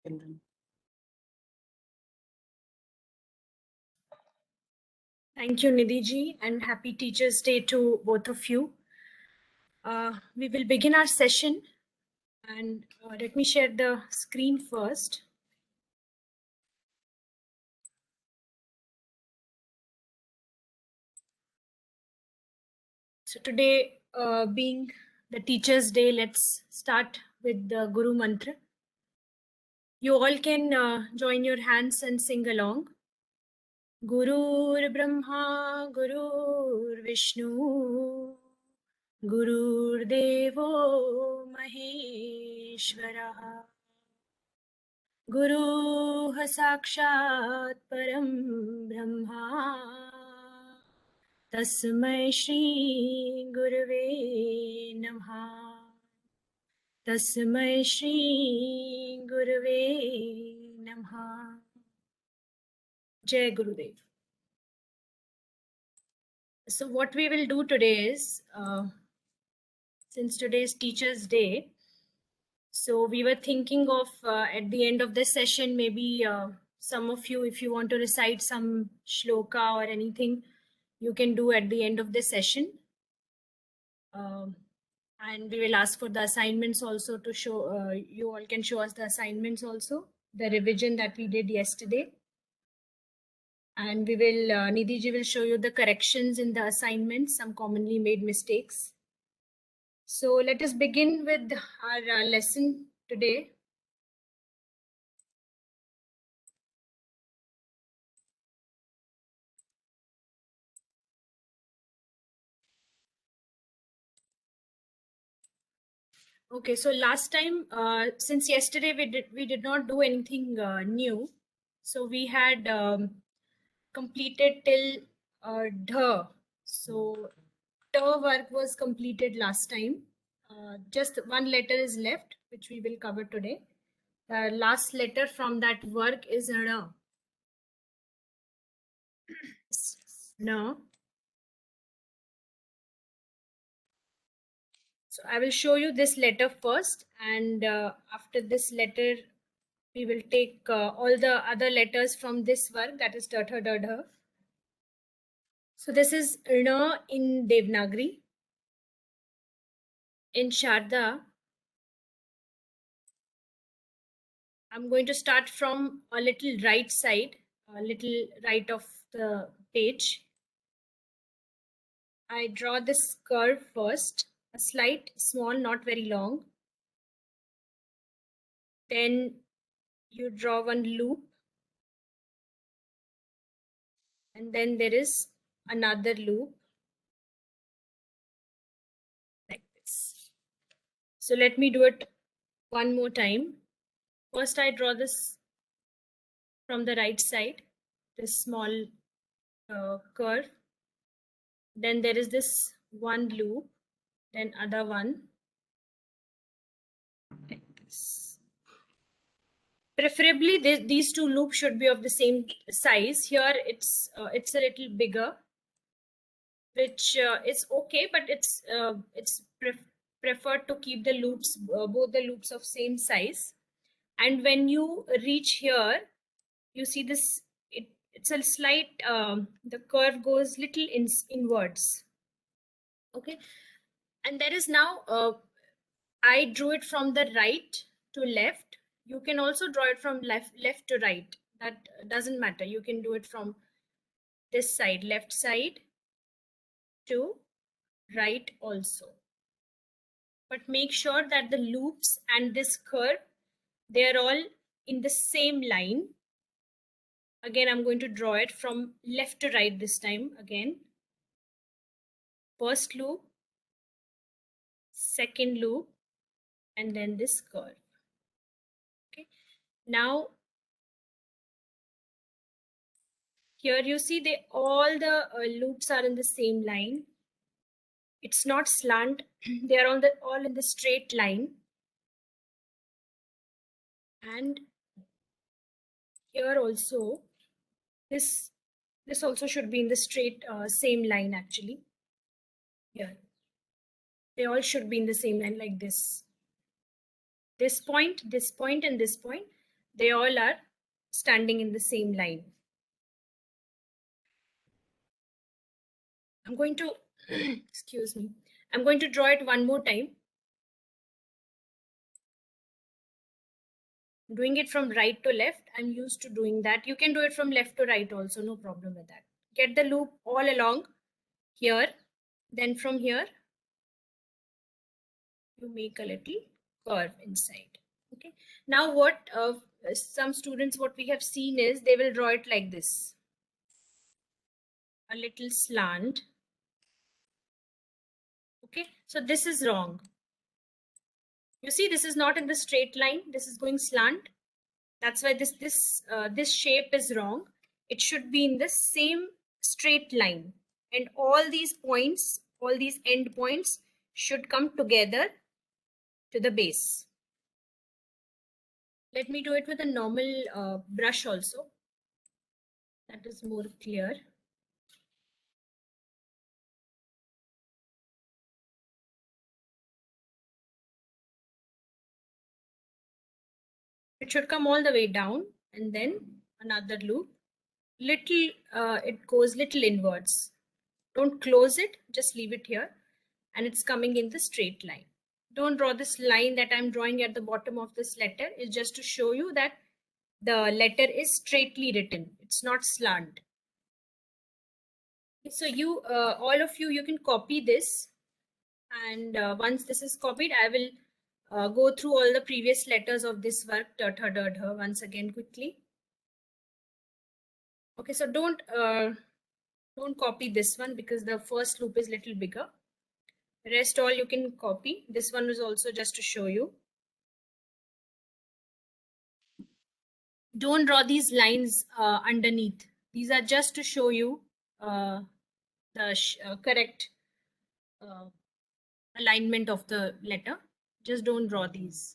children. Thank you, Nidhi ji, and happy Teachers' Day to both of you. We will begin our session, and let me share the screen first. So today, being the Teachers' Day, let's start with the Guru Mantra. You all can join your hands and sing along. Gurur Brahma, Gurur Vishnu, Gurur Devo Maheshwara. गुरुः साक्षात् परं ब्रह्मा तस्मै श्री गुरवे नमः. तस्मै श्री गुरवे नमः. Jai Gurudev. So what we will do today is, since today is Teachers' Day, so we were thinking of at the end of this session, maybe some of you, if you want to recite some shloka or anything, you can do at the end of this session. And we will ask for the assignments also to show, you all can show us the assignments also, the revision that we did yesterday. And we will, Nidhi ji will show you the corrections in the assignments, some commonly made mistakes. So let us begin with our lesson today. Okay, so last time, since yesterday we did not do anything new, so we had completed till dh. So dh work was completed last time. Just one letter is left, which we will cover today. The last letter from that work is na. Na. So I will show you this letter first, and after this letter, we will take all the other letters from this work, that is da tha da dha. So this is na in Devanagari. In Sharada, I'm going to start from a little right side, a little right of the page. I draw this curve first, a slight, small, not very long. Then you draw one loop. And then there is another loop like this. So let me do it one more time. First, I draw this from the right side, this small curve. Then there is this one loop, then other one like this. Preferably, these two loops should be of the same size. Here, it's a little bigger, which is okay, but it's preferred to keep the loops, both the loops of same size. And when you reach here, you see this, it's a slight, the curve goes little inwards. Okay. And there is now, I drew it from the right to left. You can also draw it from left to right. That doesn't matter. You can do it from this side, left side to right also. But make sure that the loops and this curve, they are all in the same line. Again, I'm going to draw it from left to right this time again. First loop, second loop, and then this curve. Okay. Now, here you see all the loops are in the same line. It's not slant. They are all in the straight line. And here also, this also should be in the straight same line actually. Here. They all should be in the same line like this. This point, and this point. They all are standing in the same line. I'm going to, excuse me, I'm going to draw it one more time. Doing it from right to left. I'm used to doing that. You can do it from left to right also, no problem with that. Get the loop all along here. Then from here, you make a little curve inside. Okay. Now what some students, what we have seen is they will draw it like this. A little slant. Okay. So this is wrong. You see, this is not in the straight line. This is going slant. That's why this shape is wrong. It should be in the same straight line, and all these points, all these end points should come together to the base. Let me do it with a normal brush also. That is more clear. It should come all the way down, and then another loop. Little, it goes little inwards. Don't close it, just leave it here, and it's coming in the straight line. Don't draw this line that I'm drawing at the bottom of this letter. It's just to show you that the letter is straightly written. It's not slant. So you, all of you, you can copy this. And once this is copied, I will go through all the previous letters of this work once again quickly. Okay, so don't copy this one because the first loop is little bigger. Rest all you can copy. This one is also just to show you. Don't draw these lines underneath. These are just to show you the correct alignment of the letter. Just don't draw these.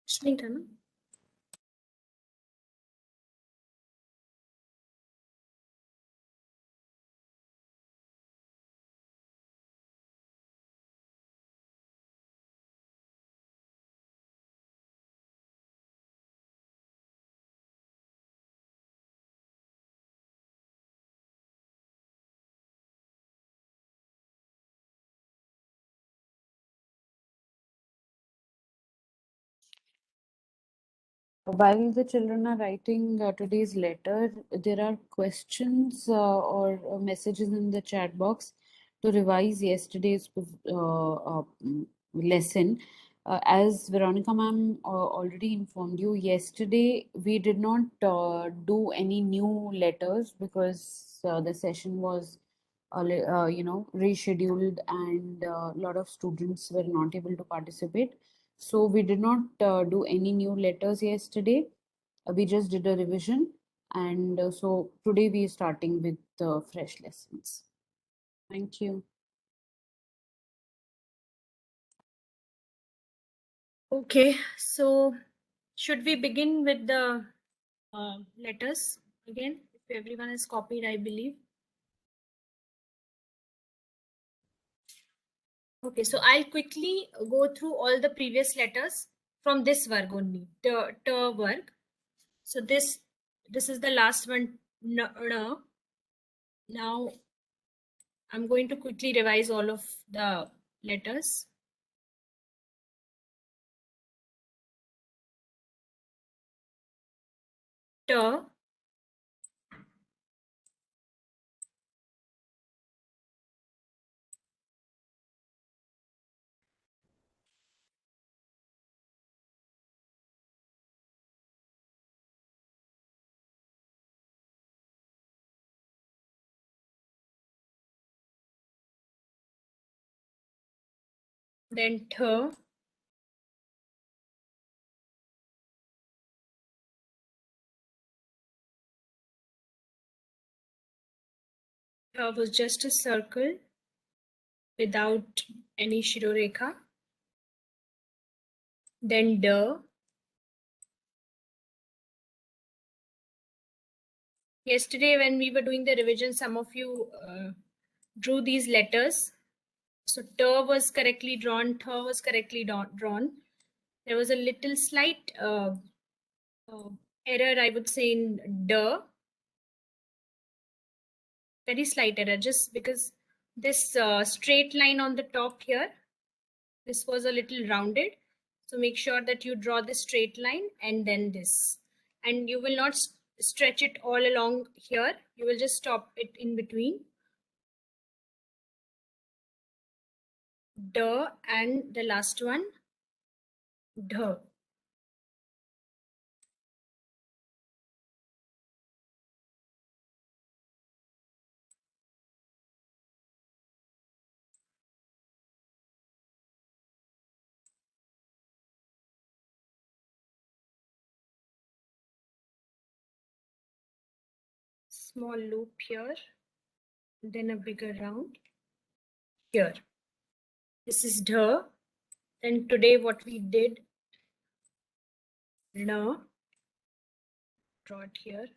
Shnita, no? While the children are writing today's letter, there are questions or messages in the chat box to revise yesterday's lesson. As Veronica ma'am already informed you, yesterday we did not do any new letters because the session was rescheduled, and a lot of students were not able to participate. So we did not do any new letters yesterday. We just did a revision, and so today we are starting with fresh lessons. Thank you. Okay, so should we begin with the letters again? If everyone has copied, I believe. Okay, so I'll quickly go through all the previous letters from this varg only, the varg. So this is the last one, n. Now I'm going to quickly revise all of the letters. T, then th, was just a circle without any shirorekha. Then D. Yesterday when we were doing the revision, some of you drew these letters. So T was correctly drawn, Th was correctly drawn. There was a little slight uh, error, I would say, in D. Very slight error, just because this straight line on the top here, this was a little rounded. So make sure that you draw the straight line and then this. And you will not stretch it all along here. You will just stop it in between. D and the last one, D. Small loop here, then a bigger round here. This is D. Then today what we did, N, draw it here.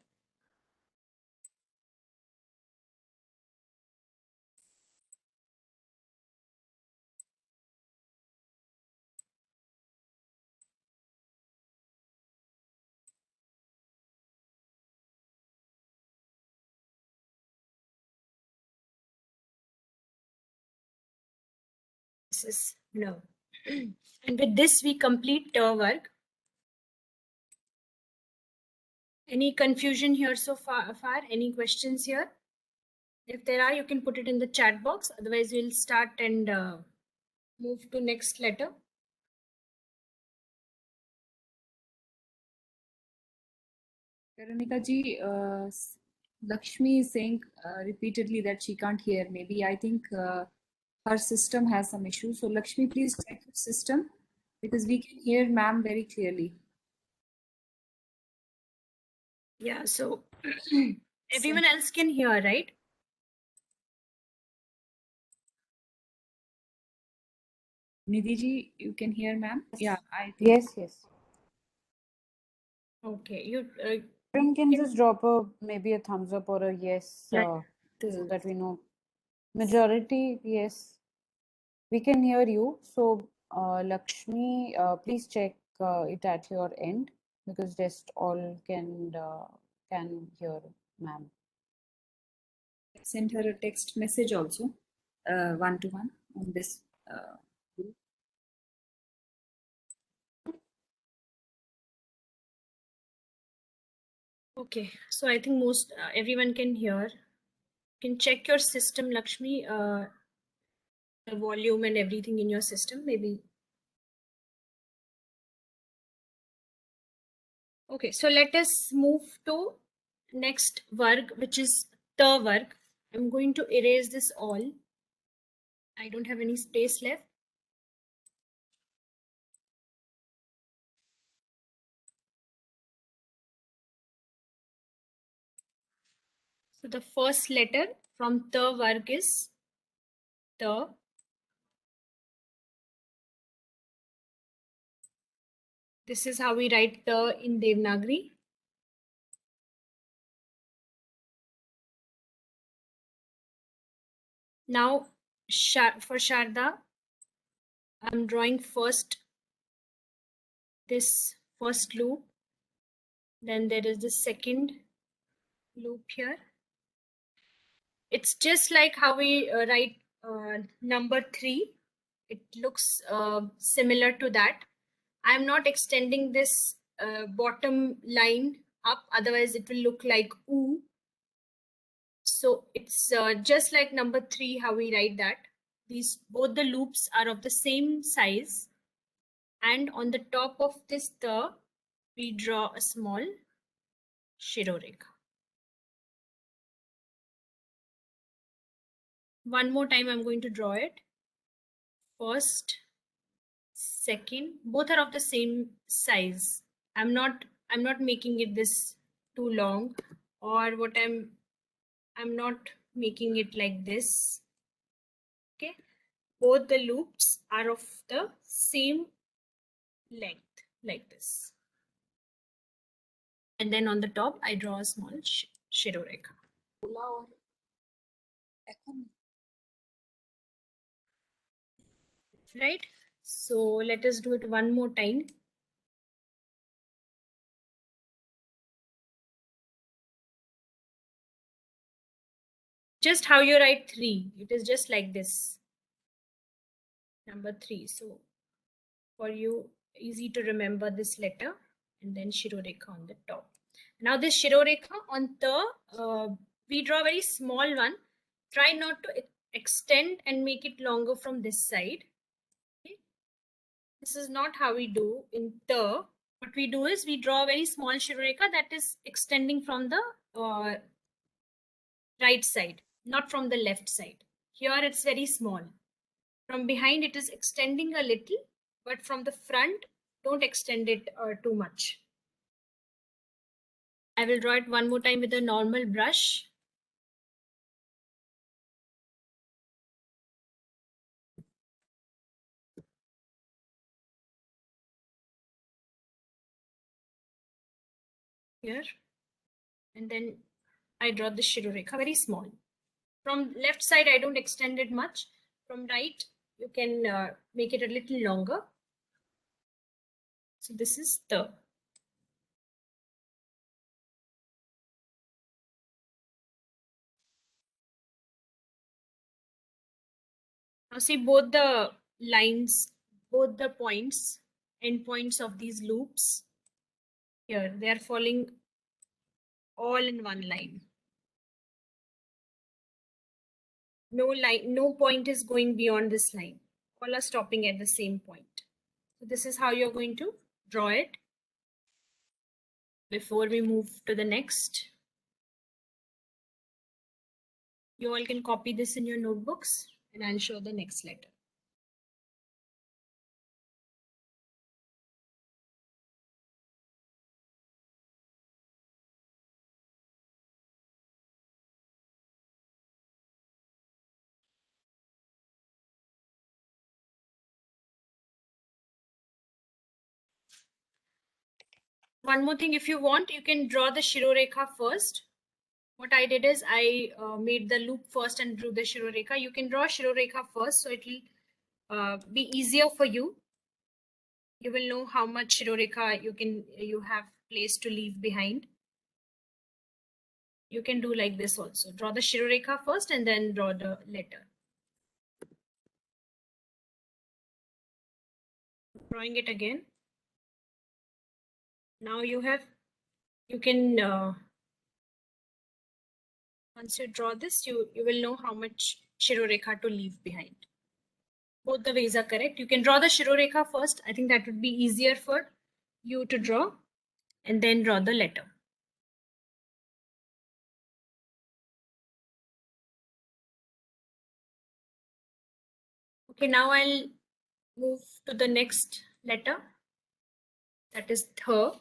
This is N. And with this we complete T work. Any confusion here so far? Any questions here? If there are, you can put it in the chat box. Otherwise, we'll start and move to next letter. Veronica ji, Lakshmi is saying repeatedly that she can't hear. Maybe I think her system has some issue. So Lakshmi, please check your system because we can hear ma'am very clearly. Yeah, so everyone else can hear, right? Nidhi ji, you can hear ma'am? Yeah, I think. Yes. Okay, you Everyone can just drop maybe a thumbs up or a yes, yeah, so that we know. Majority, yes. We can hear you. So, Lakshmi, please check it at your end because just all can hear, ma'am. Send her a text message also, one-to-one on this group. okay. So I think most everyone can hear. You can check your system, Lakshmi, the volume and everything in your system, maybe. Okay, so let us move to next varg, which is the varg. I'm going to erase this all. I don't have any space left. So the first letter from the varg is the. This is how we write the in Devanagari. Now, for Sharda, I'm drawing first this first loop. Then there is the second loop here. It's just like how we write number 3. It looks similar to that. I'm not extending this bottom line up, otherwise it will look like oo. So it's just like number 3, how we write that. These both the loops are of the same size, and on the top of this we draw a small shirorekha. One more time I'm going to draw it. First, second, both are of the same size. I'm not making it this too long, or what I'm not making it like this. Okay, both the loops are of the same length, like this. And then on the top I draw a small shirorekha. Right, so let us do it one more time. Just how you write 3, it is just like this, number 3. So for you, easy to remember this letter, and then shirorekha on the top. Now this shirorekha on the we draw a very small one. Try not to extend and make it longer from this side. Okay? This is not how we do in the. What we do is we draw a very small shirorekha that is extending from the right side, not from the left side. Here it's very small. From behind it is extending a little, but from the front, don't extend it too much. I will draw it one more time with a normal brush. Here. And then I draw the shirorekha very small. From left side, I don't extend it much. From right, you can make it a little longer. So this is the. Now see both the lines, both the points, end points of these loops. Here, they are falling all in one line. No point is going beyond this line. All are stopping at the same point. So this is how you're going to draw it. Before we move to the next, you all can copy this in your notebooks, and I'll show the next letter. One more thing, if you want, you can draw the shirorekha first. What I did is I made the loop first and drew the shirorekha. You can draw shirorekha first, so it will be easier for you. You will know how much shirorekha you have place to leave behind. You can do like this also. Draw the shirorekha first and then draw the letter. Drawing it again. Now you can once you draw this, you will know how much shirorekha to leave behind. Both the ways are correct. You can draw the shirorekha first. I think that would be easier for you to draw, and then draw the letter. Okay, now I'll move to the next letter. That is th.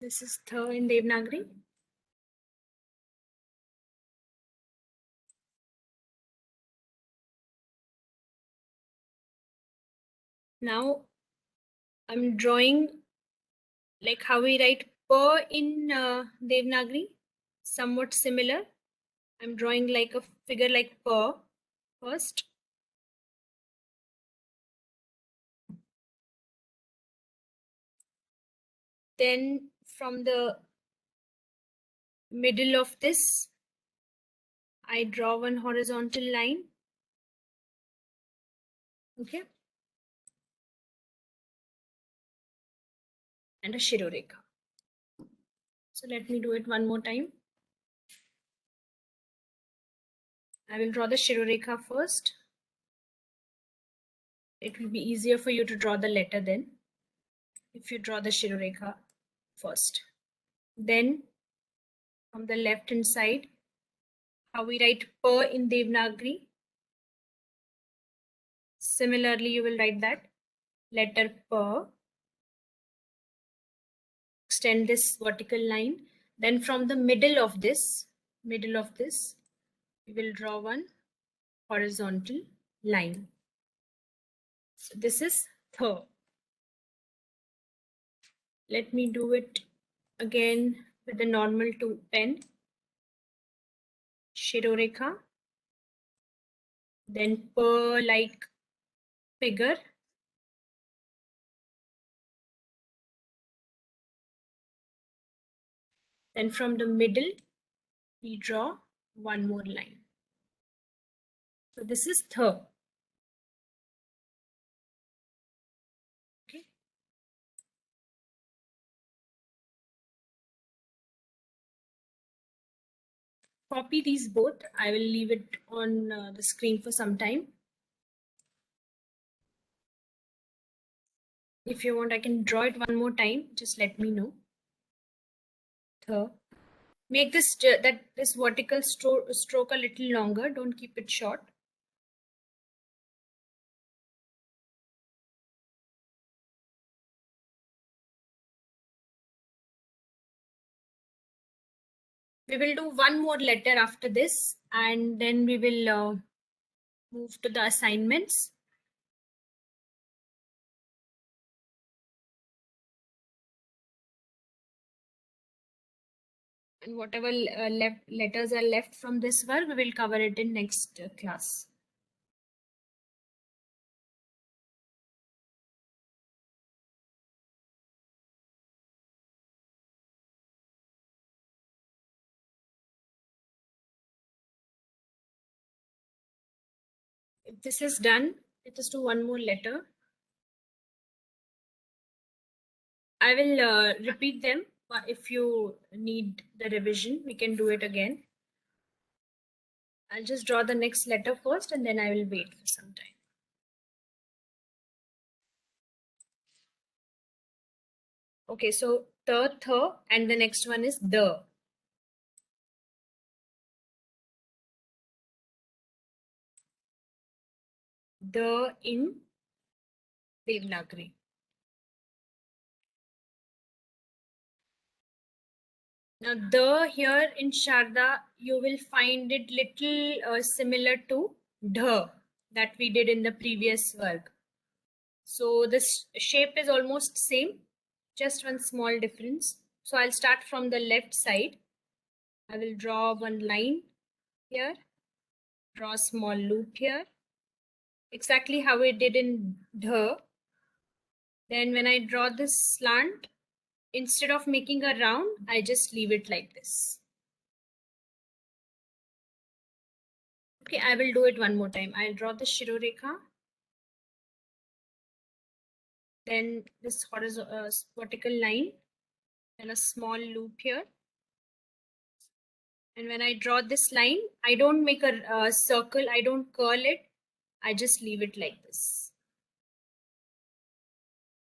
This is th in Devanagari. Now I'm drawing like how we write pa in Devanagari, somewhat similar. I'm drawing like a figure like pa first. Then from the middle of this, I draw one horizontal line. Okay. And a Shirorekha. So let me do it one more time. I will draw the Shirorekha first. It will be easier for you to draw the letter then, if you draw the Shirorekha first. Then from the left hand side, how we write pa in Devanagari. Similarly, you will write that letter pa. Extend this vertical line. Then from the middle of this, we will draw one horizontal line. So this is th. Let me do it again with the normal pen. Shirorekha. Then pa like figure. Then from the middle, we draw one more line. So this is th. Okay. Copy these both. I will leave it on the screen for some time. If you want, I can draw it one more time. Just let me know. Th. Make this this vertical stroke a little longer. Don't keep it short. We will do one more letter after this, and then we will move to the assignments. And whatever letters are left from this work, we will cover it in next class. If this is done, let us do one more letter. I will repeat them, but if you need the revision, we can do it again. I'll just draw the next letter first, and then I will wait for some time. Okay, so th, and the next one is the. The in Devanagari. Now the here in Sharda, you will find it little similar to dha that we did in the previous work. So this shape is almost same, just one small difference. So I'll start from the left side. I will draw one line here, draw a small loop here, exactly how we did in dha. Then when I draw this slant, instead of making a round, I just leave it like this. Okay, I will do it one more time. I'll draw the Shirorekha. Then this horizontal vertical line, then a small loop here. And when I draw this line, I don't make a circle, I don't curl it, I just leave it like this.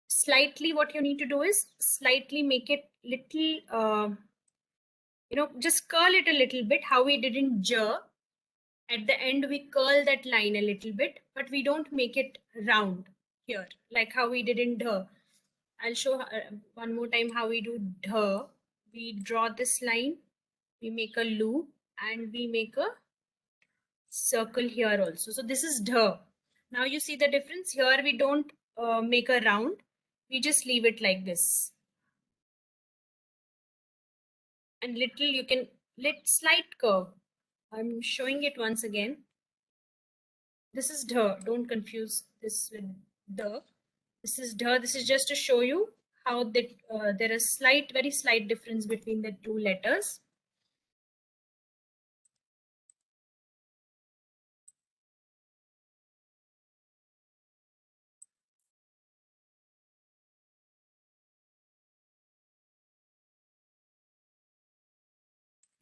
Slightly, what you need to do is slightly make it little, just curl it a little bit, how we did in ja. At the end, we curl that line a little bit, but we don't make it round here, like how we did in dha. I'll show one more time how we do dh. We draw this line, we make a loop, and we make a circle here also. So this is dh. Now you see the difference. Here we don't make a round. We just leave it like this. And little you can slight curve. I'm showing it once again. This is dh. Don't confuse this with the. This is dh. This is just to show you how that there is slight, very slight difference between the two letters.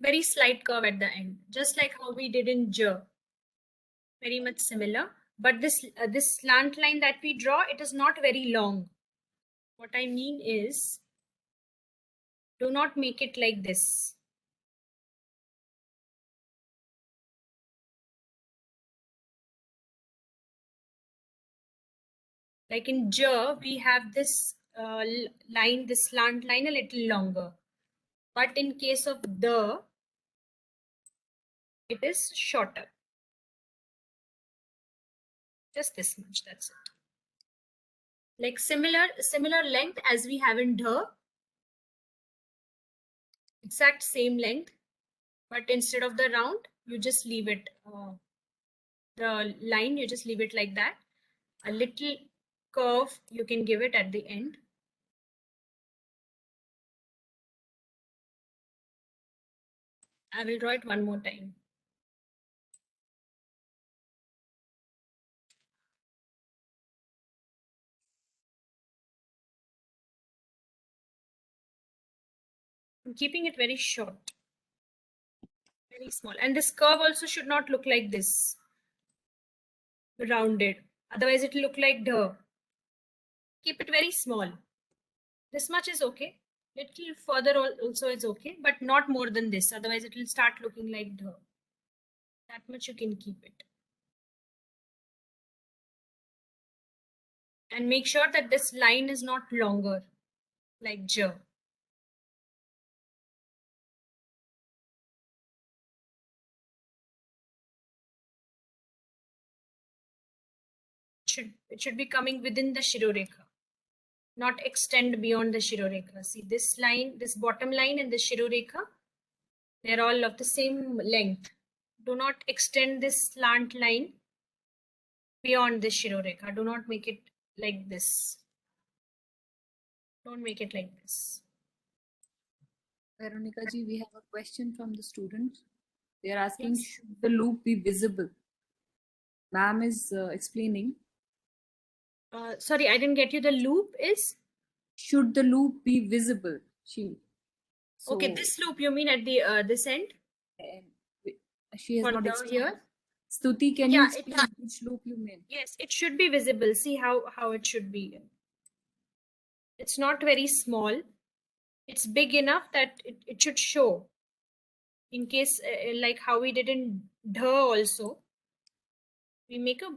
Very slight curve at the end, just like how we did in j. Very much similar. But this slant line that we draw, it is not very long. What I mean is, do not make it like this. Like in j, we have this line, this slant line a little longer. But in case of the, it is shorter. Just this much, that's it. Like similar length as we have in dh. Exact same length. But instead of the round, you just leave it, the line, you just leave it like that. A little curve you can give it at the end. I will draw it one more time. I'm keeping it very short, very small. And this curve also should not look like this, rounded. Otherwise it will look like dh. Keep it very small. This much is okay. Little further also is okay, but not more than this. Otherwise it will start looking like dh. That much you can keep it. And make sure that this line is not longer, like j. It should be coming within the Shirorekha, not extend beyond the Shirorekha. See this line, this bottom line and the Shirorekha, they're all of the same length. Do not extend this slant line beyond the Shirorekha. Do not make it like this. Don't make it like this. Veronica ji, we have a question from the students. They are asking, Yes. should the loop be visible? Ma'am is explaining. Sorry, I didn't get you. The loop is? Should the loop be visible? Okay, this loop you mean at the this end? She has For not the explained. here? Stuti, can you explain which loop you mean? Yes, it should be visible. See how it should be. It's not very small. It's big enough that it should show. In case like how we did in dh also, we make a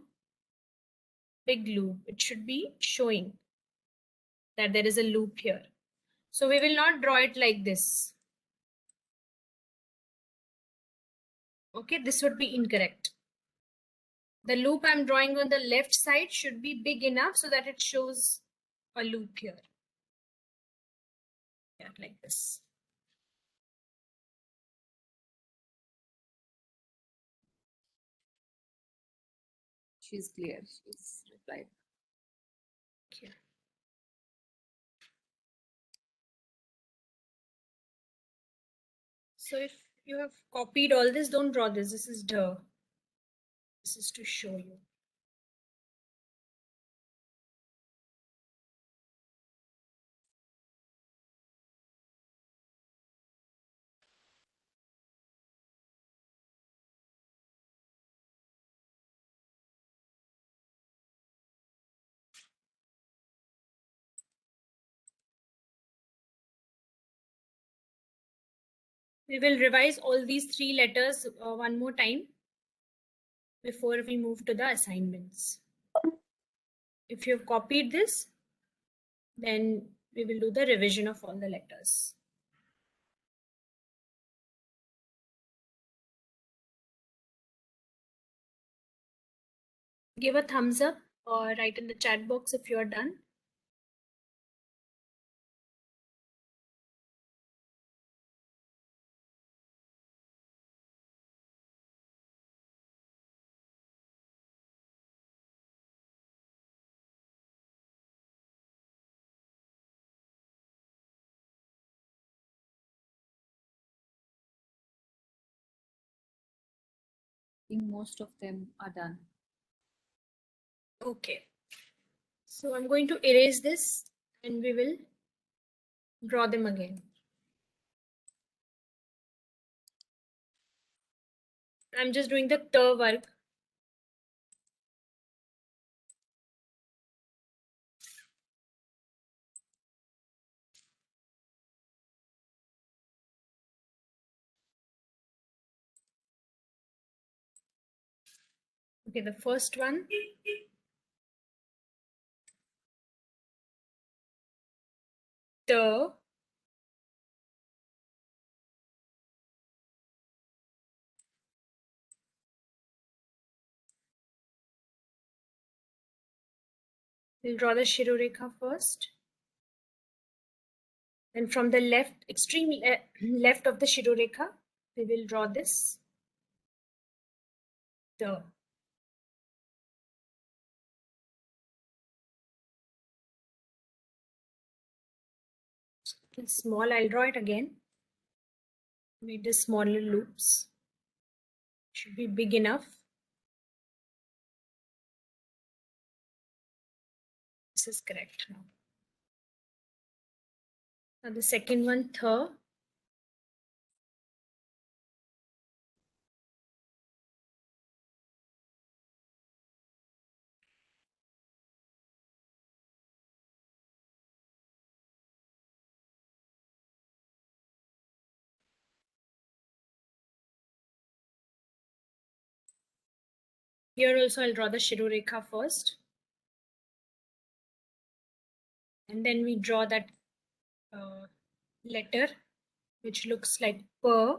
big loop. It should be showing that there is a loop here. So we will not draw it like this. Okay, this would be incorrect. The loop I'm drawing on the left side should be big enough so that it shows a loop here. Yeah, like this. She's clear. She's replied. Okay. So if you have copied all this, don't draw this. This is dh. This is to show you. We will revise all these three letters one more time before we move to the assignments. If you have copied this, Then we will do the revision of all the letters. Give a thumbs up or write in the chat box if you are done. I think most of them are done. Okay. So I'm going to erase this and we will draw them again. I'm just doing the t work. Okay, the first one. T. We'll draw the Shirorekha first. And from the left, extreme left of the Shirorekha, we will draw this T. Small, I'll draw it again. Make the smaller loops. Should be big enough. This is correct now. Now the second one, Th. Here also I'll draw the Shirorekha first. And then we draw that letter which looks like P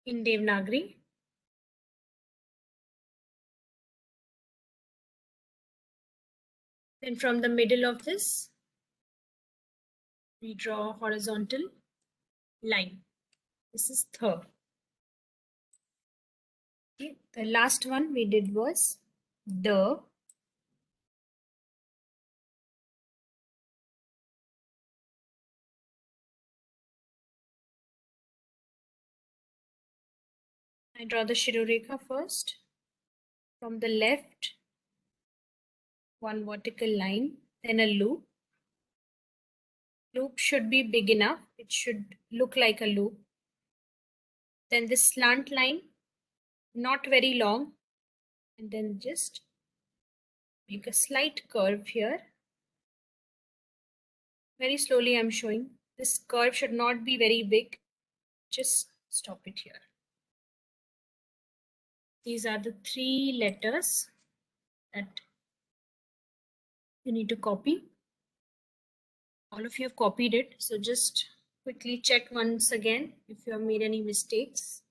in Devanagari. Then from the middle of this, we draw a horizontal line. This is Th. Okay. The last one we did was D. I draw the Shirorekha first. From the left, one vertical line, then a loop. Loop should be big enough. It should look like a loop. Then this slant line, not very long, and then just make a slight curve here. Very slowly I'm showing. This curve should not be very big. Just stop it here. These are the 3 letters that you need to copy. All of you have copied it. So just quickly check once again if you have made any mistakes.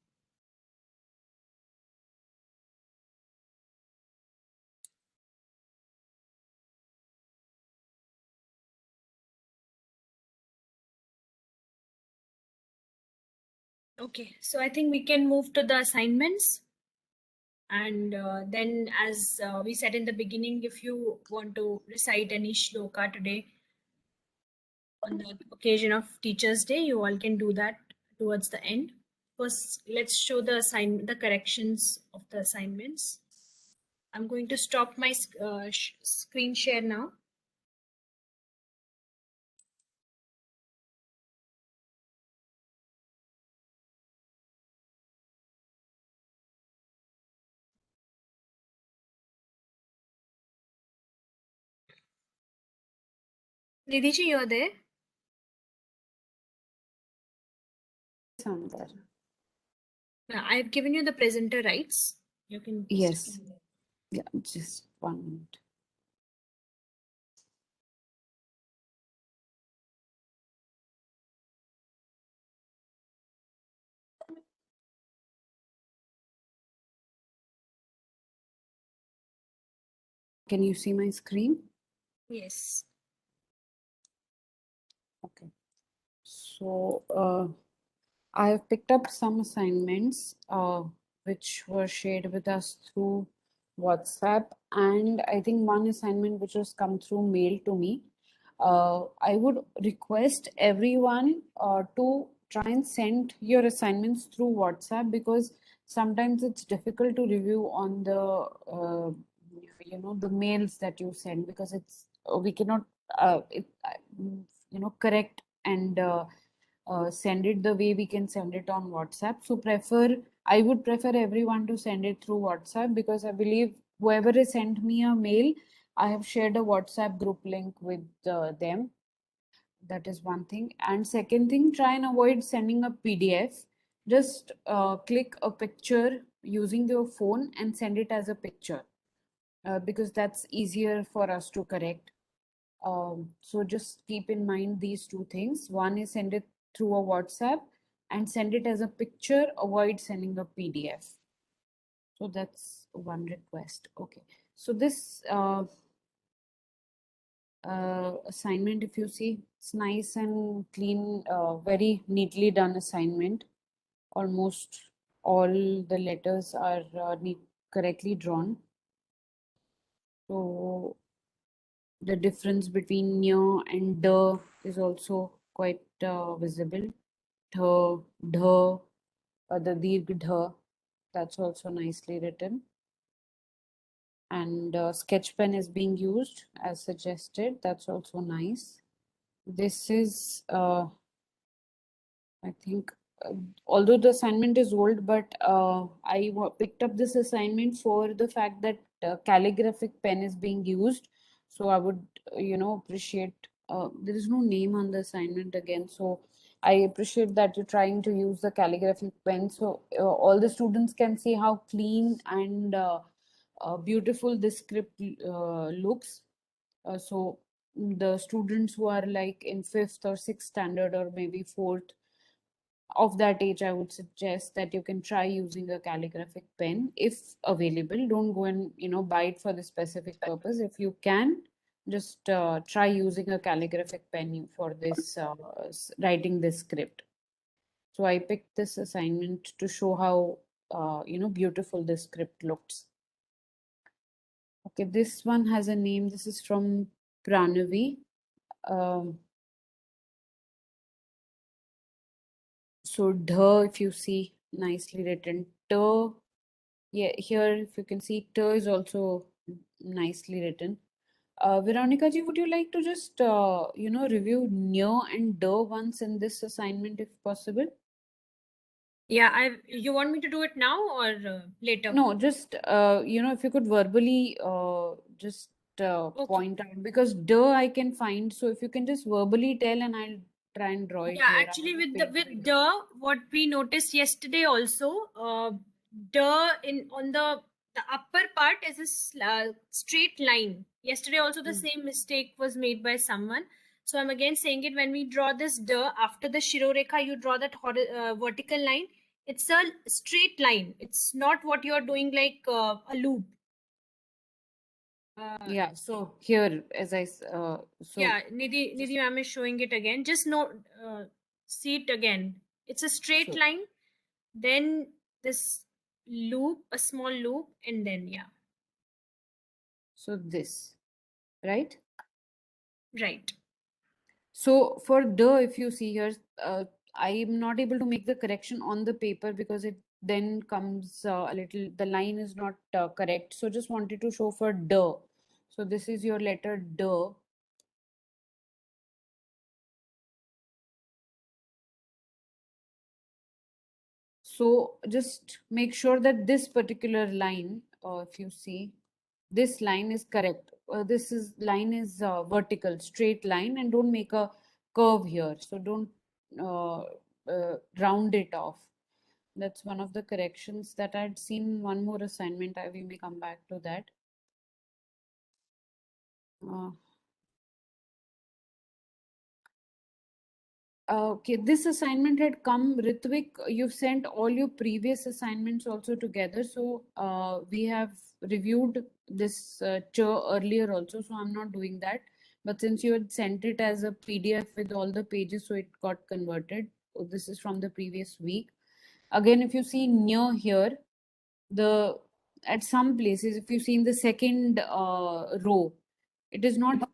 Okay, so I think we can move to the assignments. And then as we said in the beginning, if you want to recite any shloka today on the occasion of Teachers' Day, you all can do that towards the end. First, let's show the corrections of the assignments. I'm going to stop my screen share now. Nidhi, you're there? I'm there. I've given you the presenter rights. You can. Yes. Yeah, just 1 minute. Can you see my screen? Yes. Okay. So I have picked up some assignments which were shared with us through WhatsApp, and I think one assignment which has come through mail to me. I would request everyone to try and send your assignments through WhatsApp, because sometimes it's difficult to review on the the mails that you send, because it's we cannot correct and send it the way we can send it on WhatsApp. So I would prefer everyone to send it through WhatsApp, because I believe whoever has sent me a mail, I have shared a WhatsApp group link with them. That is one thing. And second thing, try and avoid sending a PDF. Just click a picture using your phone and send it as a picture, because that's easier for us to correct. So just keep in mind these two things. One is send it through a WhatsApp, and send it as a picture. Avoid sending a PDF. So that's one request. Okay. So this assignment, if you see, it's nice and clean, very neatly done assignment. Almost all the letters are correctly drawn. So the difference between nya and da is also quite visible. Dha, dha, the dirgh dha, that's also nicely written. And sketch pen is being used as suggested. That's also nice. This is, I think, although the assignment is old, but I picked up this assignment for the fact that calligraphic pen is being used. So I would, appreciate, there is no name on the assignment again. So I appreciate that you're trying to use the calligraphic pen. So all the students can see how clean and beautiful this script looks. So the students who are like in fifth or sixth standard, or maybe fourth, of that age, I would suggest that you can try using a calligraphic pen if available. Don't go and buy it for the specific purpose. If you can, just try using a calligraphic pen for this writing this script. So I picked this assignment to show how beautiful this script looks. Okay, this one has a name. This is from Pranavi. Um, so dha, if you see, nicely written. Ta, yeah, here if you can see, ta is also nicely written. Veronica ji, would you like to just review nya and da once in this assignment if possible? Yeah, you want me to do it now or later? No, just if you could verbally just Okay. point out, because da I can find. So if you can just verbally tell, and I'll try and draw it Yeah, here. I actually have a with paper here. what we noticed yesterday also, on the upper part is a straight line. Yesterday also the same mistake was made by someone. So I'm again saying it, when we draw this after the Shirorekha, you draw that vertical line. It's a straight line. It's not what you're doing like a loop. Yeah, so here, Yeah, Nidhi ma'am is showing it again. Just see it again. It's a straight so line, then this loop, a small loop, and then yeah, so this, right? right. So for the, if you see here, I am not able to make the correction on the paper, because it then comes a little, the line is not correct. So just wanted to show for the. So this is your letter the. So just make sure that this particular line, if you see, this line is correct. This is line is vertical, straight line, and don't make a curve here. So don't round it off. That's one of the corrections that I'd seen. One more assignment. We may come back to that. Uh, Okay, this assignment had come, Ritvik. You've sent all your previous assignments also together. So we have reviewed this earlier also. So I'm not doing that. But since you had sent it as a PDF with all the pages, so it got converted. So this is from the previous week. Again, if you see near here, the at some places, if you see in the second row, it is not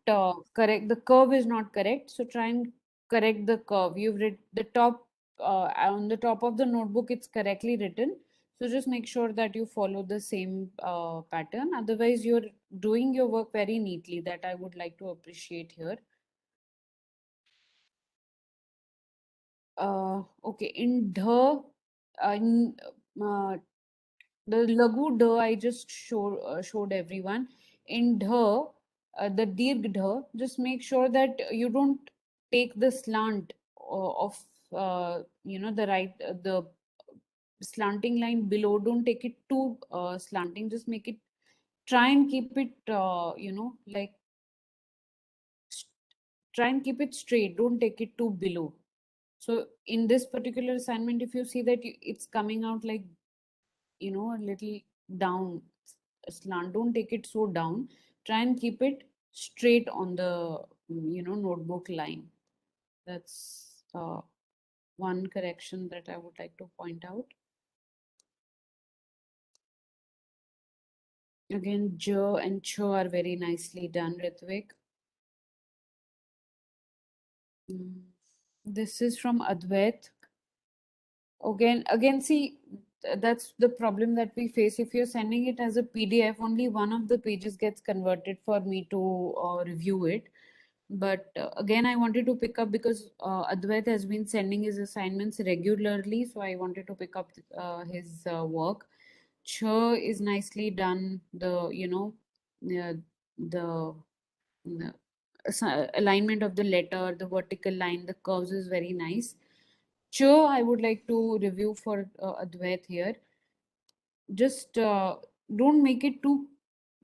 correct. The curve is not correct. So try and correct the curve. You've read the top on the top of the notebook, it's correctly written. So just make sure that you follow the same pattern. Otherwise, you're doing your work very neatly. That I would like to appreciate here. Okay, in in, uh, the lagu dha I just showed everyone. In the dirgh dha, just make sure that you don't take the slant of the right the slanting line below. Don't take it too slanting. Just make it, try and keep it like try and keep it straight. Don't take it too below. So in this particular assignment, if you see that it's coming out like a little down slant, don't take it so down. Try and keep it straight on the notebook line. That's one correction that I would like to point out. Again, j and ch are very nicely done, Ritvik. This is from Advait. Again, see, that's the problem that we face. If you're sending it as a PDF, only one of the pages gets converted for me to review it. But again, I wanted to pick up because Advait has been sending his assignments regularly, so I wanted to pick up his work. Ch is nicely done. The alignment of the letter, the vertical line, the curves is very nice. Ch, I would like to review for Advait here. Just don't make it too,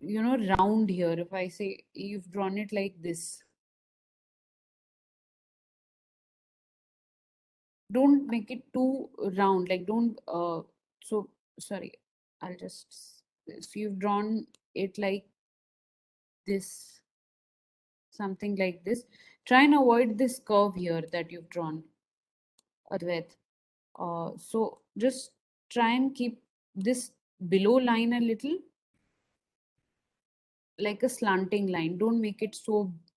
round here. If I say you've drawn it like this, don't make it too round. Like don't. So sorry. I'll just. So you've drawn it like this, something like this. Try and avoid this curve here that you've drawn, Advait. So just try and keep this below line a little, like a slanting line. Don't make it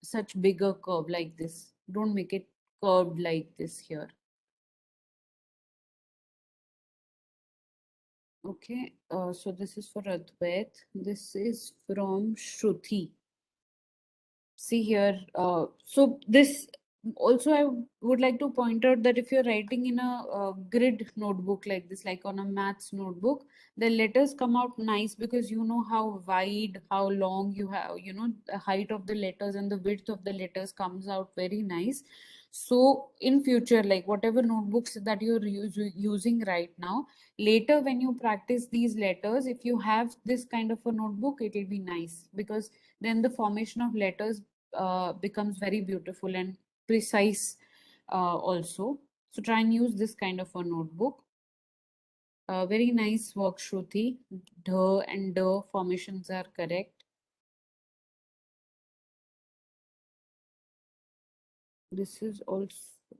such bigger curve like this. Don't make it curved like this here. Okay, so this is for Advait. This is from Shruti. See here, so this also I would like to point out that if you're writing in a grid notebook like this, like on a maths notebook, the letters come out nice because you know how wide, how long you have, the height of the letters and the width of the letters comes out very nice. So in future, like whatever notebooks that you're using right now, later when you practice these letters, if you have this kind of a notebook, it will be nice because then the formation of letters becomes very beautiful and precise also. So try and use this kind of a notebook. Very nice work, Shruti. D and D formations are correct. This is also,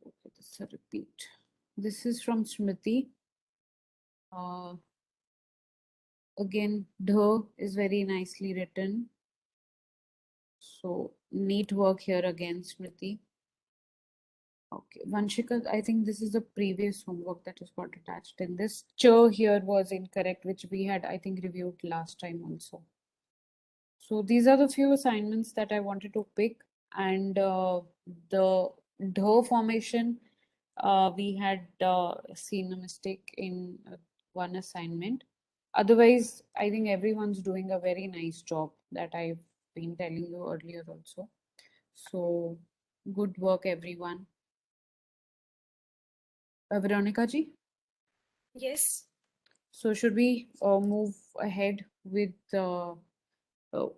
okay, this is a repeat. This is from Smriti. Again, D is very nicely written. So neat work here again, Smriti. Okay, Vanshika, I think this is the previous homework that is got attached in this. Ch here was incorrect, which we had, I think, reviewed last time also. So these are the few assignments that I wanted to pick. And the dho formation, we had seen a mistake in one assignment. Otherwise, I think everyone's doing a very nice job that I've been telling you earlier also. So good work, everyone. Veronica ji? Yes. So should we move ahead with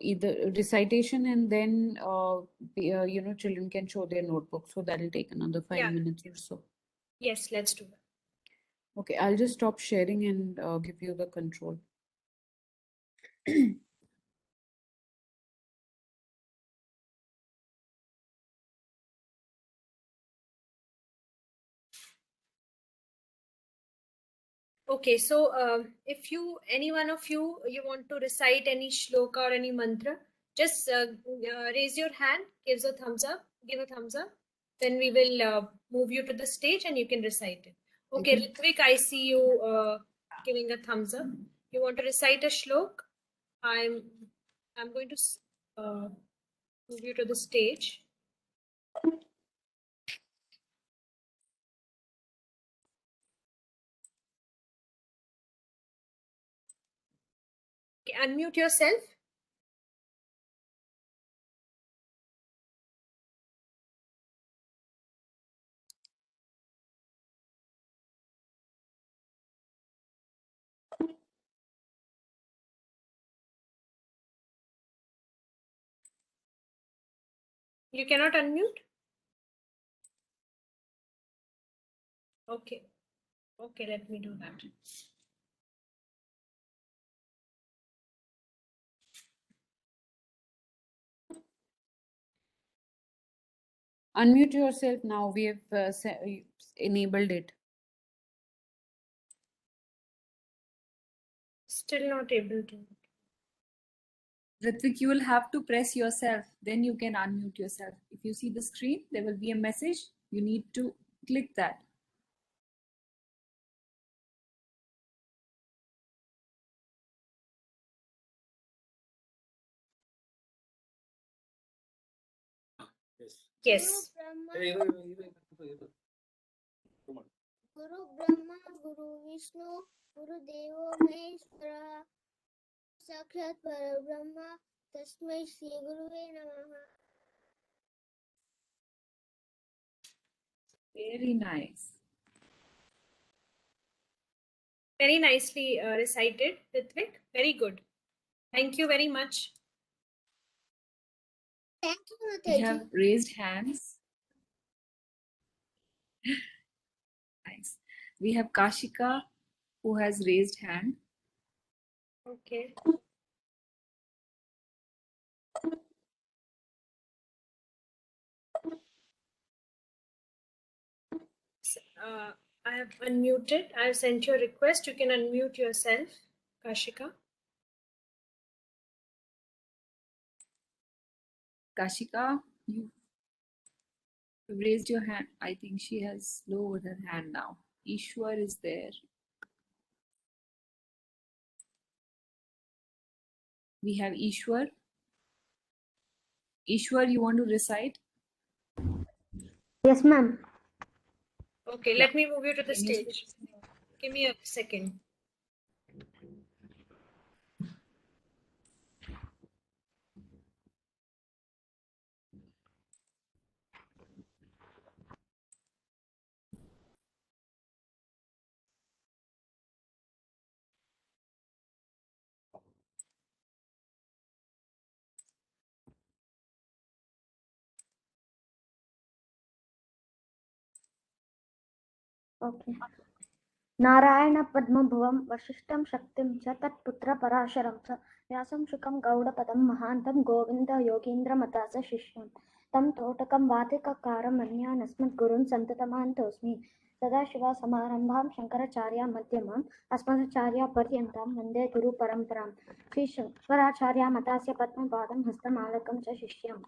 either recitation and then children can show their notebook. So that'll take another 5 minutes or so. Yes, let's do that. Okay, I'll just stop sharing and give you the control. Okay, so if any one of you want to recite any shloka or any mantra, just raise your hand, give a thumbs up, then we will move you to the stage and you can recite it. Okay, Ritvik, I see you giving a thumbs up. You want to recite a shlok? I'm going to move you to the stage. Okay, unmute yourself. You cannot unmute? Okay. Okay, let me do that. Unmute yourself now. We have enabled it. Still not able to. Ritvik, you will have to press yourself, then you can unmute yourself. If you see the screen, there will be a message. You need to click that. Yes. Guru Brahma, Guru Vishnu, Guru Devo Maheshwara, Sakshat Parabrahma, Tasmai Shri Guruve Namaha. Very nice. Very nicely recited, Ritvik. Very good. Thank you very much. Thank you, We Mataji. have raised hands. Nice. We have Kashika who has raised hand. Okay. I have unmuted. I have sent you a request. You can unmute yourself, Kashika. Kashika, you raised your hand. I think she has lowered her hand now. Ishwar is there. We have Ishwar. Ishwar, you want to recite? Yes, ma'am. Okay, Yeah. let me move you to the Can you stage. Give me a second. Okay. Narayan पद्मभुवं वसिष्ठं शक्तिं च तत्पुत्रपराशरं च व्यासं शुकं गौडपदं महान्तं गोविन्द योगीन्द्रमतास शिष्यं तं तोटकं वातिककारं मन्यानस्मद्गुरुन् सन्ततमान्तोऽस्मि सदाशिवसमारम्भां शङ्कराचार्यमध्यमाम् अस्मदाचार्यपर्यन्तां वन्दे गुरुपरम्परां श्रीशङ्कराचार्यमतास्य पद्मपादं हस्तमालकं च शिष्यम्.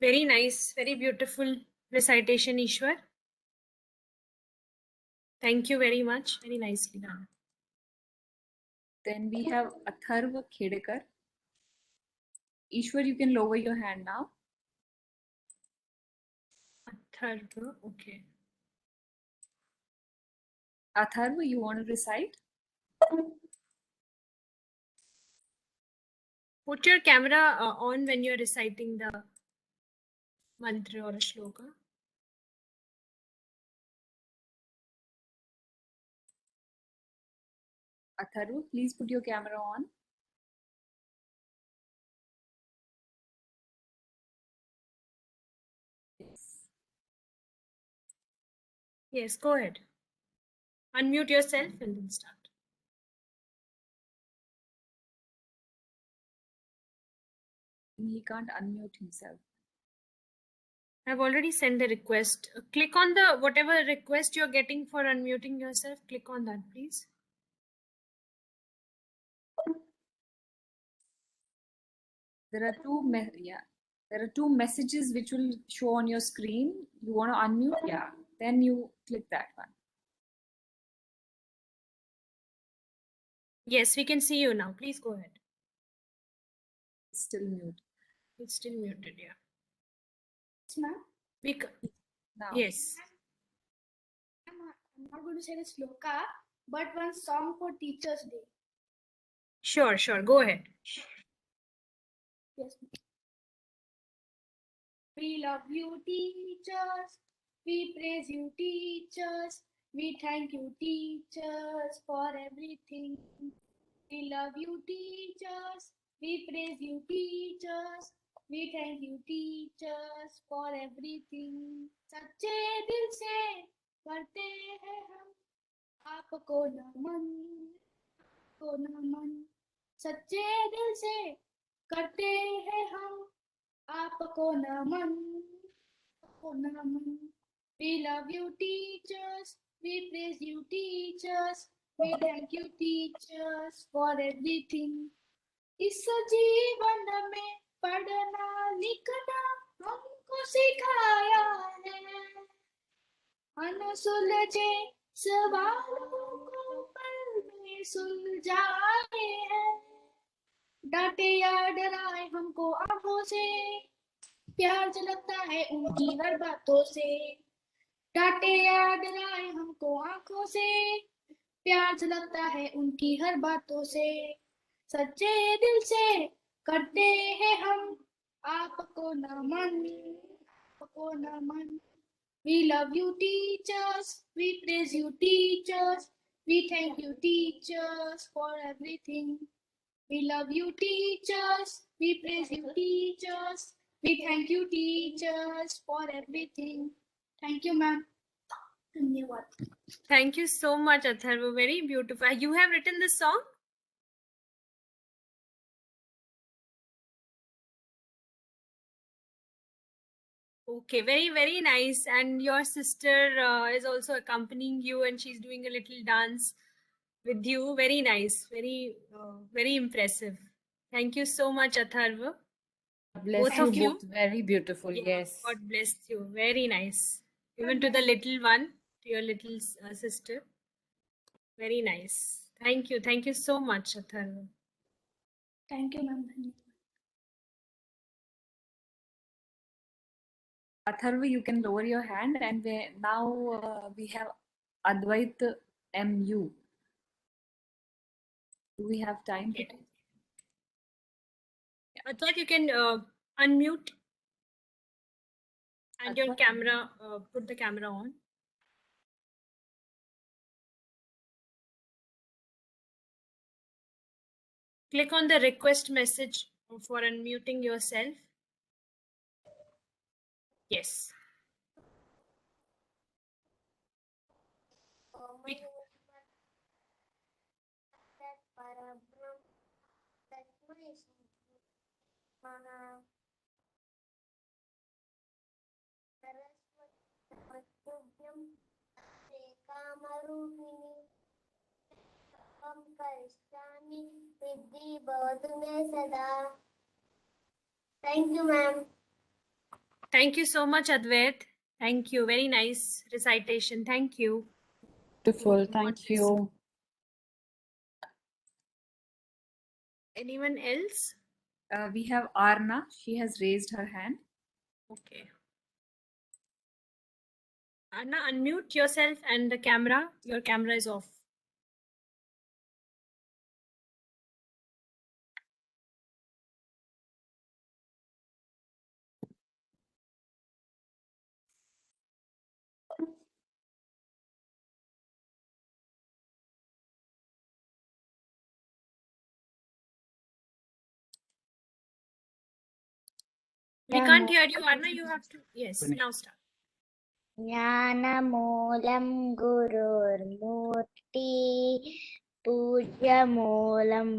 Very nice, very beautiful recitation, Ishwar. Thank you very much. Very nicely done. Then we have Atharva Khedekar. Ishwar, you can lower your hand now. Atharva, okay. Atharva, you want to recite? Put your camera on when you're reciting the mantra or a shloka. Atharva, please put your camera on. Yes, go ahead. Unmute yourself and then start. He can't unmute himself. I've already sent the request. Click on the whatever request you're getting for unmuting yourself. Click on that, please. There are there are two messages which will show on your screen. You want to unmute? Yeah. Then you click that one. Yes, we can see you now. Please go ahead. It's still mute. It's still muted, yeah. Ma'am, Now. Yes. I'm not going to say the sloka, but one song for Teachers' Day. Sure, go ahead. Yes. We love you, teachers. We praise you, teachers. We thank you, teachers, for everything. We love you, teachers. We praise you, teachers. We thank you, teachers, for everything. सच्चे दिल से करते हैं हम आपको नमन, आपको नमन. सच्चे दिल से करते हैं हम आपको नमन, आपको नमन. We love you, teachers. We praise you, teachers. We thank you, teachers, for everything. इस जीवन में पढ़ना लिखना हमको सिखाया है. अनसुलझे सवालों को पल में सुलझाए हैं. डांटे या डराए हमको आंखों से, प्यार झलकता है उनकी हर बातों से. डांटे या डराए हमको आंखों से, प्यार झलकता है उनकी हर बातों से. सच्चे दिल से करते हैं हम आपको नमन, आपको नमन. We love you, teachers. We praise you, teachers. We thank you, teachers, for everything. We love you, teachers. We praise you, teachers. We thank you, teachers, for everything. Thank you, ma'am. धन्यवाद. Thank you so much, Atharva. Very beautiful. You have written this song? Okay, very nice. And your sister is also accompanying you, and she's doing a little dance with you. Very nice. Very impressive. Thank you so much, Atharva. Bless Both you of you. both. Very beautiful. Yeah, Yes. God bless you. Very nice. Even to the little one, to your little sister. Very nice. Thank you. Thank you so much, Atharva. Thank you, ma'am. Atharva, you can lower your hand, and now we have Advait MU. Do we have time to? Advait, you can unmute and your Advait? camera, put the camera on. Click on the request message for unmuting yourself. Yes. Thank you, ma'am. Thank you so much, Advait. Thank you. Very nice recitation. Thank you. Beautiful. Thank you. Anyone else? We have Arna. She has raised her hand. Okay. Anna, unmute yourself and the camera. Your camera is off. We can't hear you, Arna. You have to. Yes, now start. ज्ञानमूलं गुरुर्मूर्ति पूज्यमूलं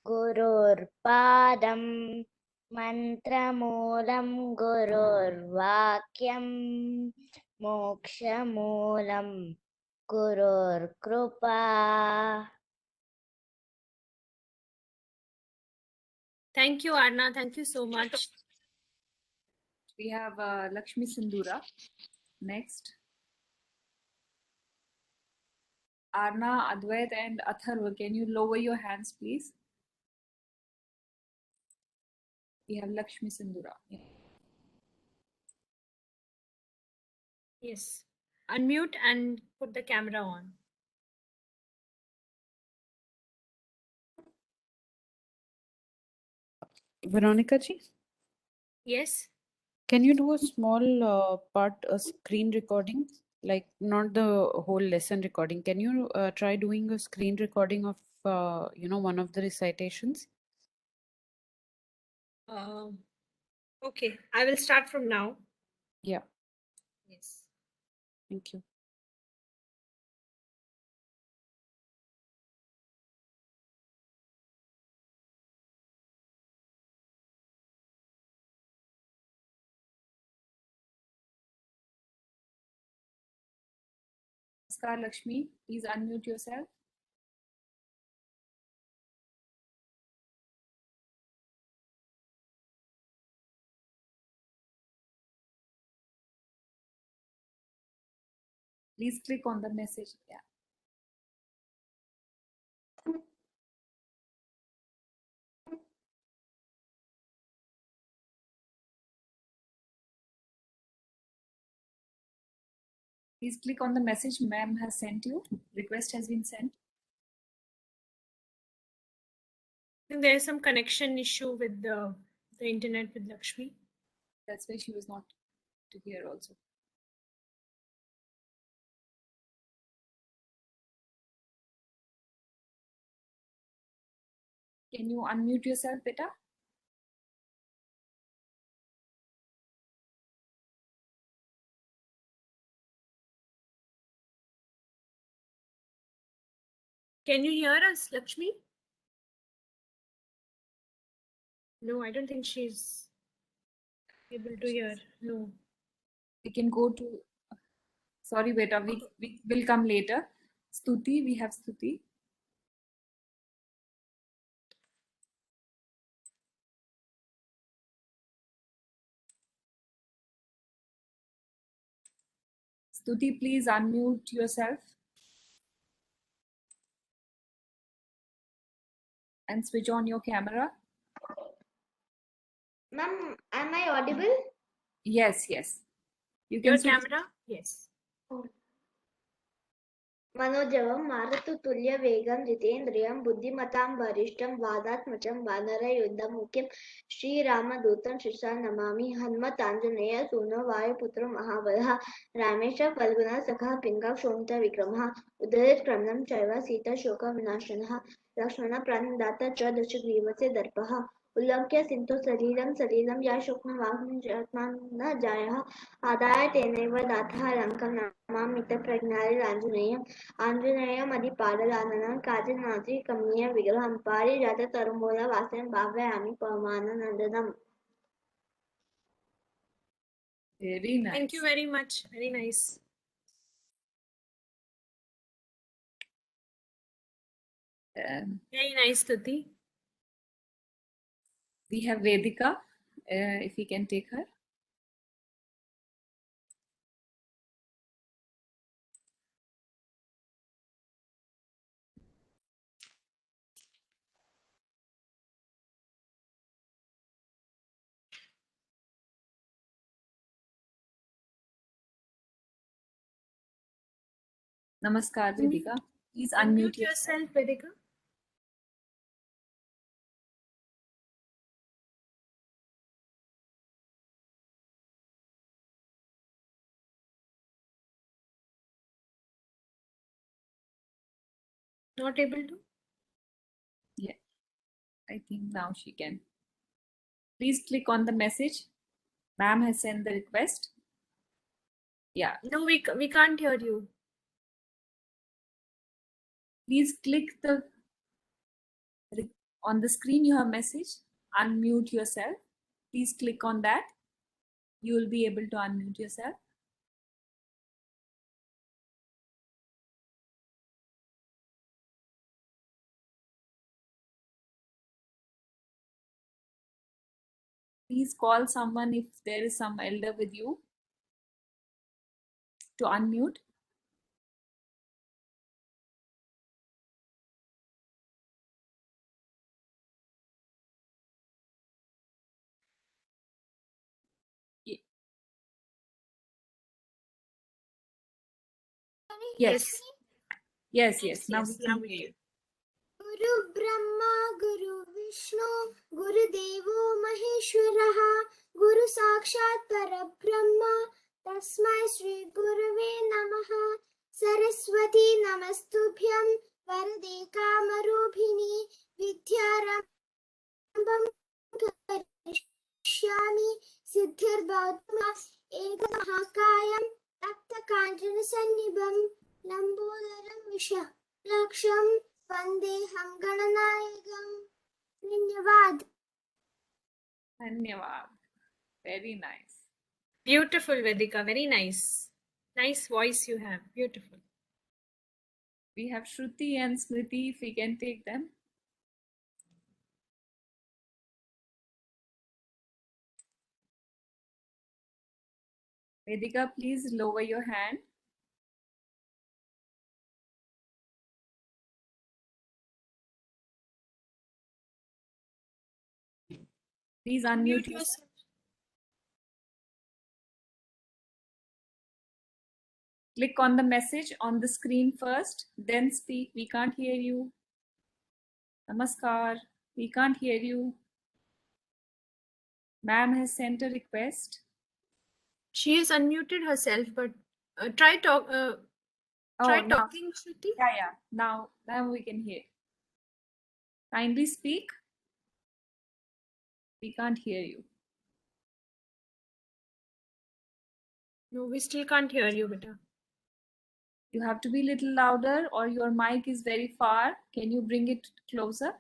गुरुर्पादं मन्त्रमूलं गुरुर्वाक्यं मोक्षमूलं गुरुर्कृपा. Thank you, Arna. Thank you so much. We have Lakshmi Sindura next. Arna, Advait, and Atharva, can you lower your hands, please? We have Lakshmi Sindura. Yeah. Yes. Unmute and put the camera on. Veronica ji, Yes. can you do a small a screen recording, like not the whole lesson recording? Can you try doing a screen recording of one of the recitations? Okay. I will start from now. Yeah, Yes. thank you. Namaskar, Lakshmi. Please unmute yourself. Please click on the message. Yeah. Please click on the message ma'am has sent you. Request has been sent. I think there is some connection issue with the internet with Lakshmi. That's why she was not to hear also. Can you unmute yourself, beta? Can you hear us, Lakshmi? No, I don't think she's able to hear. No. We can go to. Sorry, beta. We will come later. Stuti, we have Stuti. Stuti, please unmute yourself and switch on your camera. Ma'am, am I audible? Yes, yes. You Your can switch. camera? Yes. मनोजवं मारुततुल्यवेगं जितेन्द्रियं बुद्धिमतां वरिष्ठं वादात्मजं वानरयुद्धमुख्यं श्रीरामदूतं शिरसा नमामि. हनुमताञ्जनेयसूनो वायुपुत्रो महाबलः रामेश फल्गुनः सखः पिङ्गः शोणितविक्रमः उदयत्क्रमणं चैव सीताशोकविनाशनः लक्ष्मणः प्राणदाता च दशग्रीवस्य दर्पः उल्लङ्घ्य सिन्धु सलिलं या शोकनवाग्निं न जायः आदाय तेनैव दातः लङ्कं नमामितप्रज्ञानिराञ्जनेयम् आञ्जनेयमधिपादलाननं काजनाद्रि कमनीय विग्रहं पारिजाततरुमूलवासिनं भावयामि पवमाननन्दनम्. Very nice. Thank you very much. Very nice. Very nice, Stuti. We have Vedika, if we can take her. Namaskar, Vedika. Please unmute yourself. yourself, Vedika. Not able to? Yeah, I think now she can. Please click on the message Ma'am has sent the request. Yeah. No, we can't hear you. Please click on the screen you have message, unmute yourself. Please click on that. You will be able to unmute yourself. Please call someone if there is some elder with you to unmute. Ye- Yes. Yes, yes. Now we can hear you. गुरु ब्रह्मा गुरु विष्णु गुरुदेवो महेश्वरः गुरु साक्षात् परब्रह्म तस्मै श्री गुरुवे नमः सरस्वती नमस्तुभ्यं वरदे कामरूपिणी विद्यारम्भं करिष्यामि सिद्धिर्भवतु एकमहाकायं तप्तकाञ्चनसन्निभं लम्बोदरं विशालाक्षं वन्देऽहं गणनायकम् धन्यवाद Dhanyavad. Very nice. Beautiful, Vedika. Very nice. Nice voice you have. Beautiful. We have Shruti and Smriti, if we can take them. Vedika, please lower your hand. Please unmute yourself. Click on the message on the screen first, then speak. We can't hear you. Namaskar. We can't hear you. Ma'am has sent a request. She has unmuted herself, but try Now, talking, Shruti. yeah. Now we can hear. Kindly speak. We can't hear you. No, we still can't hear you, beta. You have to be a little louder, or your mic is very far. Can you bring it closer?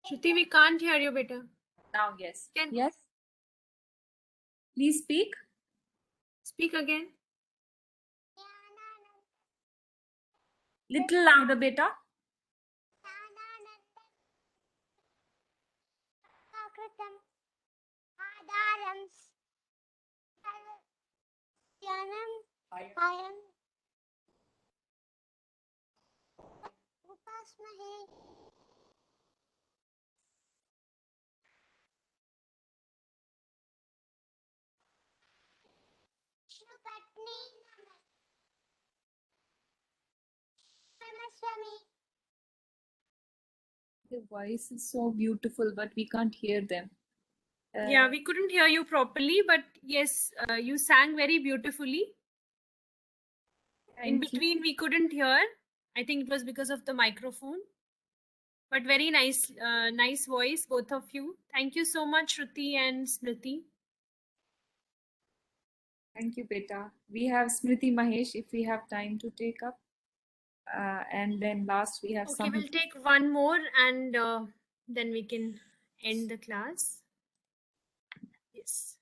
Shruti, we can't hear you, beta. Now, yes. Can Yes. Please speak. speak again. Little louder, beta. आधारं अयम् उपास्महे विष्णुपत्नी नमस्वामी The voice is so beautiful, but we can't hear them. Yeah, we couldn't hear you properly, but yes, you sang very beautifully. In Thank you. between, we couldn't hear. I think it was because of the microphone. But very nice, nice voice, both of you. Thank you so much, Shruti and Smriti. Thank you, beta. We have Smriti Mahesh, if we have time to take up. And then last we have Okay, we'll take one more and then we can end the class. Yes.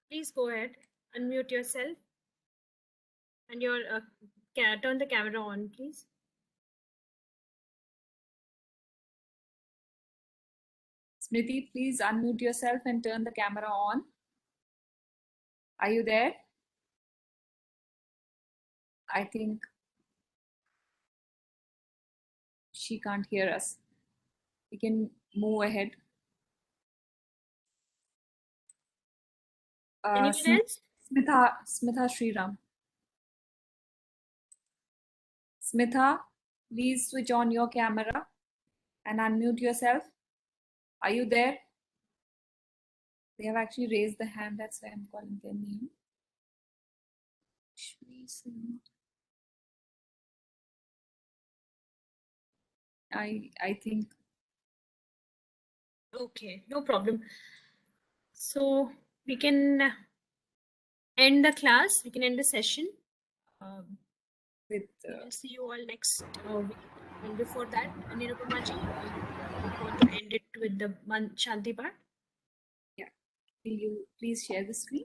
Please go ahead. Unmute yourself. And your turn the camera on, please. Smriti, please unmute yourself and turn the camera on. Are you there? I think she can't hear us. We can move ahead. Anyone else? Smitha Sriram. Smitha, please switch on your camera and unmute yourself. Are you there? They have actually raised the hand, that's why I'm calling their name. I think Okay, no problem. So we can end the class. We can end the session. With We will see you all next week. And before that, Nirupama ji, you want to end it with the Shanti part? will you please share the screen?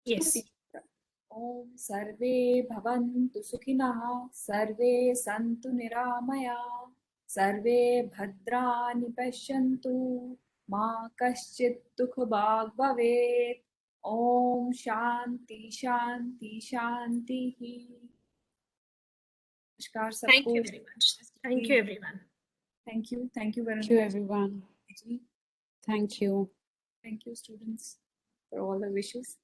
Yes. ॐ सर्वे भवन्तु सुखिनः सर्वे सन्तु निरामयाः सर्वे भद्राणि पश्यन्तु मा कश्चित् दुःखभाग् भवेत् ॐ शान्ति शान्ति शान्तिः नमस्कार Thank सबको you very much. Thank you, everyone. Thank you Thank you, Varun everyone. ji. Thank you. Thank you students for all the wishes.